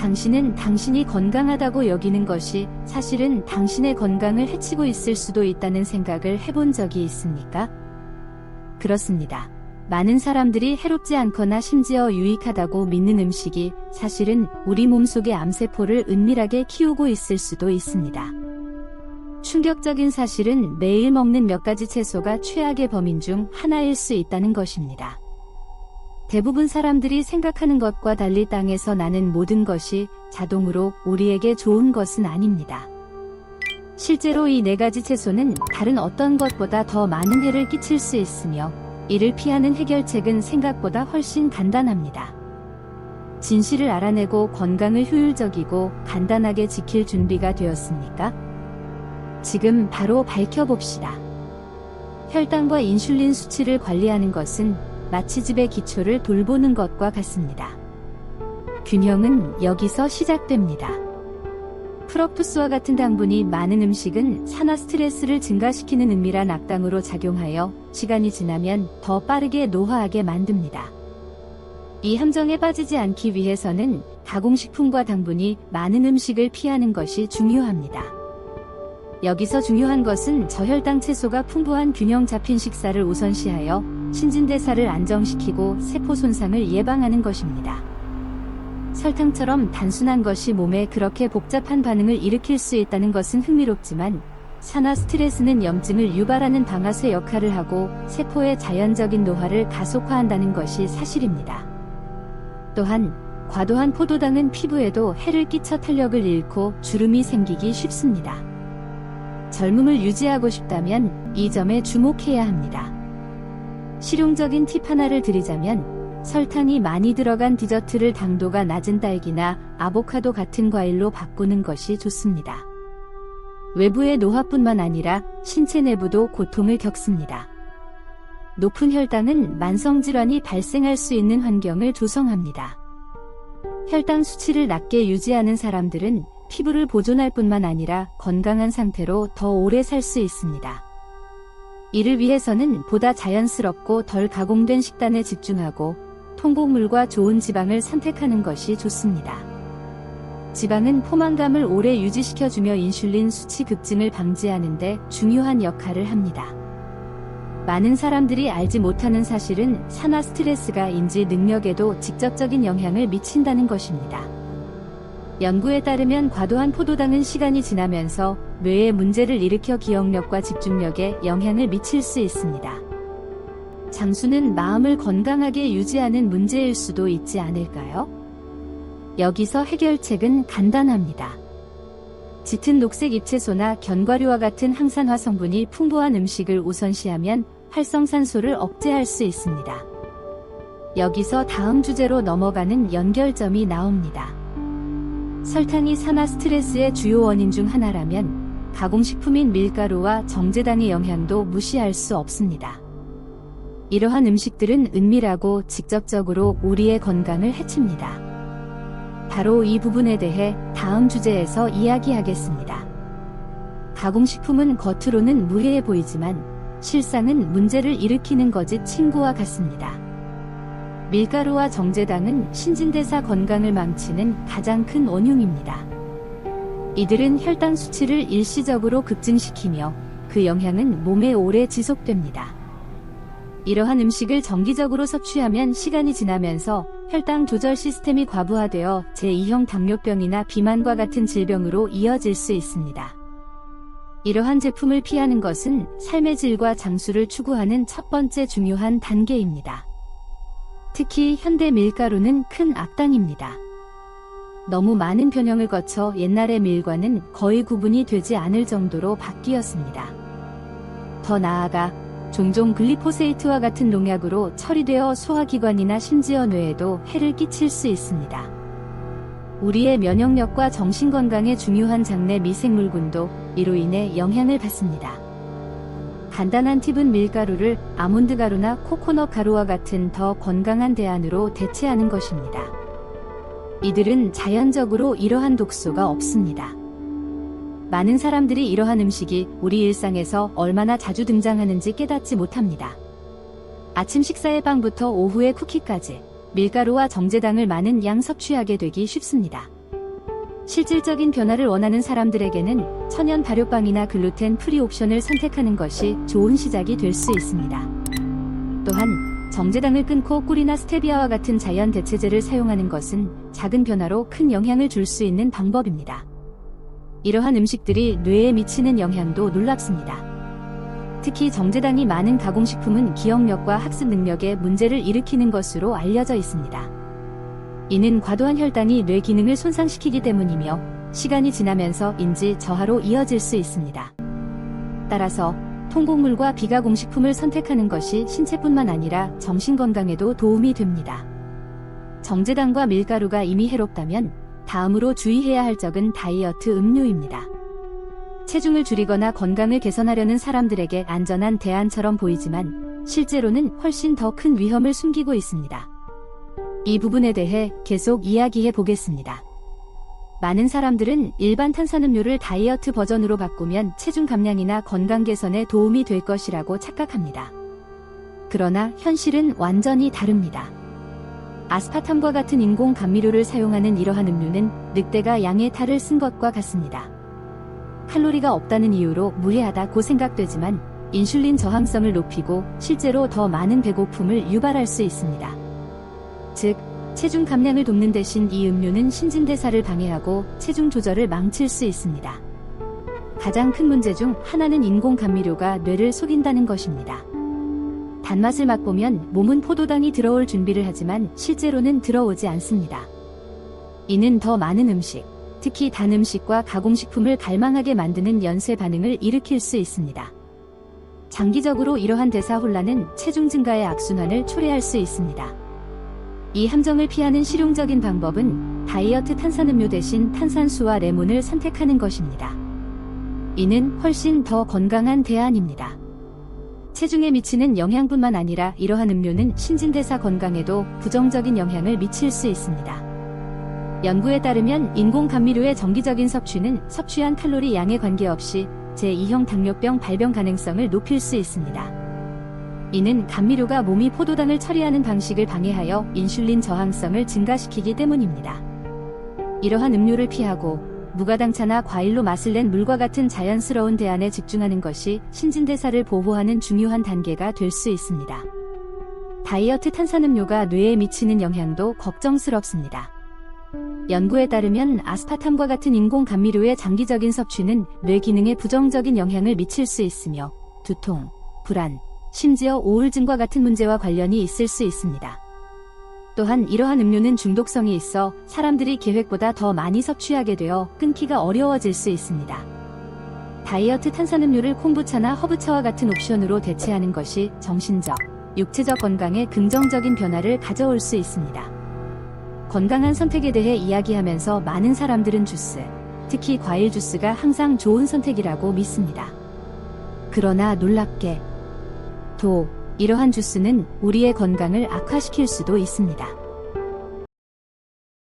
당신은 당신이 건강하다고 여기는 것이 사실은 당신의 건강을 해치고 있을 수도 있다는 생각을 해본 적이 있습니까? 그렇습니다. 많은 사람들이 해롭지 않거나 심지어 유익하다고 믿는 음식이 사실은 우리 몸속의 암세포를 은밀하게 키우고 있을 수도 있습니다. 충격적인 사실은 매일 먹는 몇 가지 채소가 최악의 범인 중 하나일 수 있다는 것입니다. 대부분 사람들이 생각하는 것과 달리 땅에서 나는 모든 것이 자동으로 우리에게 좋은 것은 아닙니다. 실제로 이 4가지 채소는 다른 어떤 것보다 더 많은 해를 끼칠 수 있으며 이를 피하는 해결책은 생각보다 훨씬 간단합니다. 진실을 알아내고 건강을 효율적이고 간단하게 지킬 준비가 되었습니까? 지금 바로 밝혀봅시다. 혈당과 인슐린 수치를 관리하는 것은 마치 집의 기초를 돌보는 것과 같습니다. 균형은 여기서 시작됩니다. 프로푸스와 같은 당분이 많은 음식은 산화 스트레스를 증가시키는 은밀한 악당으로 작용하여 시간이 지나면 더 빠르게 노화하게 만듭니다. 이 함정에 빠지지 않기 위해서는 가공식품과 당분이 많은 음식을 피하는 것이 중요합니다. 여기서 중요한 것은 저혈당 채소가 풍부한 균형 잡힌 식사를 우선시하여 신진대사를 안정시키고 세포 손상을 예방하는 것입니다. 설탕처럼 단순한 것이 몸에 그렇게 복잡한 반응을 일으킬 수 있다는 것은 흥미롭지만 산화 스트레스는 염증을 유발하는 방아쇠 역할을 하고 세포의 자연적인 노화를 가속화한다는 것이 사실입니다. 또한 과도한 포도당은 피부에도 해를 끼쳐 탄력을 잃고 주름이 생기기 쉽습니다. 젊음을 유지하고 싶다면 이 점에 주목해야 합니다. 실용적인 팁 하나를 드리자면 설탕이 많이 들어간 디저트를 당도가 낮은 딸기나 아보카도 같은 과일로 바꾸는 것이 좋습니다. 외부의 노화뿐만 아니라 신체 내부도 고통을 겪습니다. 높은 혈당은 만성질환이 발생할 수 있는 환경을 조성합니다. 혈당 수치를 낮게 유지하는 사람들은 피부를 보존할 뿐만 아니라 건강한 상태로 더 오래 살 수 있습니다. 이를 위해서는 보다 자연스럽고 덜 가공된 식단에 집중하고 통곡물과 좋은 지방을 선택하는 것이 좋습니다. 지방은 포만감을 오래 유지시켜주며 인슐린 수치 급증을 방지하는 데 중요한 역할을 합니다. 많은 사람들이 알지 못하는 사실은 산화 스트레스가 인지 능력에도 직접적인 영향을 미친다는 것입니다. 연구에 따르면 과도한 포도당은 시간이 지나면서 뇌에 문제를 일으켜 기억력과 집중력에 영향을 미칠 수 있습니다. 장수는 마음을 건강하게 유지하는 문제일 수도 있지 않을까요? 여기서 해결책은 간단합니다. 짙은 녹색 잎채소나 견과류와 같은 항산화 성분이 풍부한 음식을 우선시하면 활성산소를 억제할 수 있습니다. 여기서 다음 주제로 넘어가는 연결점이 나옵니다. 설탕이 산화 스트레스의 주요 원인 중 하나라면 가공식품인 밀가루와 정제당의 영향도 무시할 수 없습니다. 이러한 음식들은 은밀하고 직접적으로 우리의 건강을 해칩니다. 바로 이 부분에 대해 다음 주제에서 이야기하겠습니다. 가공식품은 겉으로는 무해해 보이지만 실상은 문제를 일으키는 거짓 친구와 같습니다. 밀가루와 정제당은 신진대사 건강을 망치는 가장 큰 원흉입니다. 이들은 혈당 수치를 일시적으로 급증시키며 그 영향은 몸에 오래 지속됩니다. 이러한 음식을 정기적으로 섭취하면 시간이 지나면서 혈당 조절 시스템이 과부하되어 제2형 당뇨병이나 비만과 같은 질병으로 이어질 수 있습니다. 이러한 제품을 피하는 것은 삶의 질과 장수를 추구하는 첫 번째 중요한 단계입니다. 특히 현대 밀가루는 큰 악당입니다. 너무 많은 변형을 거쳐 옛날의 밀과는 거의 구분이 되지 않을 정도로 바뀌었습니다. 더 나아가 종종 글리포세이트와 같은 농약으로 처리되어 소화기관이나 심지어 뇌에도 해를 끼칠 수 있습니다. 우리의 면역력과 정신건강에 중요한 장내 미생물군도 이로 인해 영향을 받습니다. 간단한 팁은 밀가루를 아몬드 가루나 코코넛 가루와 같은 더 건강한 대안으로 대체하는 것입니다. 이들은 자연적으로 이러한 독소가 없습니다. 많은 사람들이 이러한 음식이 우리 일상에서 얼마나 자주 등장하는지 깨닫지 못합니다. 아침 식사의 빵부터 오후의 쿠키까지 밀가루와 정제당을 많은 양 섭취하게 되기 쉽습니다. 실질적인 변화를 원하는 사람들에게는 천연 발효빵이나 글루텐 프리 옵션을 선택하는 것이 좋은 시작이 될 수 있습니다. 또한 정제당을 끊고 꿀이나 스테비아와 같은 자연 대체제를 사용하는 것은 작은 변화로 큰 영향을 줄 수 있는 방법입니다. 이러한 음식들이 뇌에 미치는 영향도 놀랍습니다. 특히 정제당이 많은 가공식품은 기억력과 학습 능력에 문제를 일으키는 것으로 알려져 있습니다. 이는 과도한 혈당이 뇌 기능을 손상시키기 때문이며 시간이 지나면서 인지 저하로 이어질 수 있습니다. 따라서 통곡물과 비가공식품을 선택하는 것이 신체뿐만 아니라 정신건강에도 도움이 됩니다. 정제당과 밀가루가 이미 해롭다면 다음으로 주의해야 할 적은 다이어트 음료입니다. 체중을 줄이거나 건강을 개선하려는 사람들에게 안전한 대안처럼 보이지만 실제로는 훨씬 더 큰 위험을 숨기고 있습니다. 이 부분에 대해 계속 이야기해 보겠습니다. 많은 사람들은 일반 탄산음료를 다이어트 버전으로 바꾸면 체중 감량이나 건강 개선에 도움이 될 것이라고 착각합니다. 그러나 현실은 완전히 다릅니다. 아스파탐과 같은 인공 감미료를 사용하는 이러한 음료는 늑대가 양의 탈을 쓴 것과 같습니다. 칼로리가 없다는 이유로 무해하다고 생각되지만 인슐린 저항성을 높이고 실제로 더 많은 배고픔을 유발할 수 있습니다. 즉, 체중 감량을 돕는 대신 이 음료는 신진대사를 방해하고 체중 조절을 망칠 수 있습니다. 가장 큰 문제 중 하나는 인공 감미료가 뇌를 속인다는 것입니다. 단맛을 맛보면 몸은 포도당이 들어올 준비를 하지만 실제로는 들어오지 않습니다. 이는 더 많은 음식, 특히 단 음식과 가공식품을 갈망하게 만드는 연쇄 반응을 일으킬 수 있습니다. 장기적으로 이러한 대사 혼란은 체중 증가의 악순환을 초래할 수 있습니다. 이 함정을 피하는 실용적인 방법은 다이어트 탄산음료 대신 탄산수와 레몬을 선택하는 것입니다. 이는 훨씬 더 건강한 대안입니다. 체중에 미치는 영향뿐만 아니라 이러한 음료는 신진대사 건강에도 부정적인 영향을 미칠 수 있습니다. 연구에 따르면 인공 감미료의 정기적인 섭취는 섭취한 칼로리 양에 관계없이 제2형 당뇨병 발병 가능성을 높일 수 있습니다. 이는 감미료가 몸이 포도당을 처리하는 방식을 방해하여 인슐린 저항성을 증가시키기 때문입니다. 이러한 음료를 피하고 무가당차나 과일로 맛을 낸 물과 같은 자연스러운 대안에 집중하는 것이 신진대사를 보호하는 중요한 단계가 될 수 있습니다. 다이어트 탄산음료가 뇌에 미치는 영향도 걱정스럽습니다. 연구에 따르면 아스파탐과 같은 인공 감미료의 장기적인 섭취는 뇌 기능에 부정적인 영향을 미칠 수 있으며 두통, 불안, 심지어 우울증과 같은 문제와 관련이 있을 수 있습니다. 또한 이러한 음료는 중독성이 있어 사람들이 계획보다 더 많이 섭취하게 되어 끊기가 어려워질 수 있습니다. 다이어트 탄산음료를 콤부차나 허브차와 같은 옵션으로 대체하는 것이 정신적, 육체적 건강에 긍정적인 변화를 가져올 수 있습니다. 건강한 선택에 대해 이야기하면서 많은 사람들은 주스, 특히 과일 주스가 항상 좋은 선택이라고 믿습니다. 그러나 놀랍게 이러한 주스는 우리의 건강을 악화시킬 수도 있습니다.